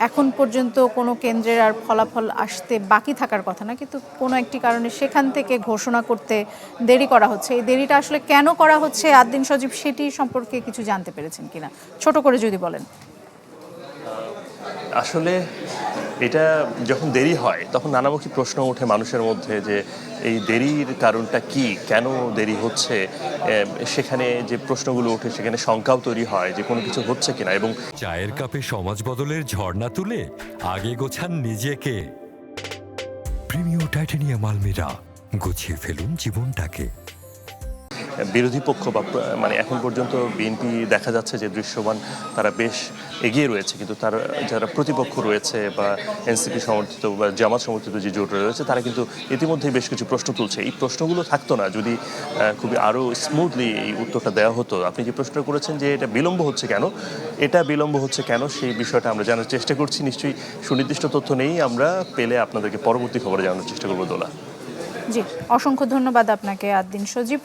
এখন পর্যন্ত কোনো কেন্দ্রের আর ফলাফল আসতে বাকি থাকার কথা না, কিন্তু কোনো একটি কারণে সেখান থেকে ঘোষণা করতে দেরি করা হচ্ছে। এই দেরিটা আসলে কেন করা হচ্ছে আদ্দিন সজীব, সেটি সম্পর্কে কিছু জানতে পেরেছেন কিনা, ছোট করে যদি বলেন। আসলে এটা যখন দেরি হয় তখন নানামুখী প্রশ্ন ওঠে মানুষের মধ্যে যে এই দেরির কারণটা কি, কেন দেরি হচ্ছে। সেখানে যে প্রশ্নগুলো ওঠে সেখানে শঙ্কাও তৈরি হয় যে কোনো কিছু হচ্ছে কিনা। এবং চায়ের কাপে সমাজ বদলের ঝর্ণা তুলে আগে গোছান নিজেকে। প্রিমিয়ার টাইটানিয়াম আলমিরা, গুছিয়ে ফেলুন জীবনটাকে। বিরোধী পক্ষ বা মানে এখন পর্যন্ত বিএনপি দেখা যাচ্ছে যে দৃশ্যমান তারা বেশ এগিয়ে রয়েছে, কিন্তু তার যারা প্রতিপক্ষ রয়েছে বা এনসিপি সমর্থিত বা জামাত সমর্থিত যে জোট রয়েছে তারা কিন্তু ইতিমধ্যেই বেশ কিছু প্রশ্ন তুলছে। এই প্রশ্নগুলো থাকতো না যদি খুবই আরও স্মুথলি এই উত্তরটা দেওয়া হতো। আপনি যে প্রশ্ন করেছেন যে এটা বিলম্ব হচ্ছে কেন, সেই বিষয়টা আমরা জানার চেষ্টা করছি। নিশ্চয়ই সুনির্দিষ্ট তথ্য নেই, আমরা পেলে আপনাদেরকে পরবর্তী খবরে জানানোর চেষ্টা করবো দোলা। জি, অসংখ্য ধন্যবাদ আপনাকে আদ্দিন সজীব।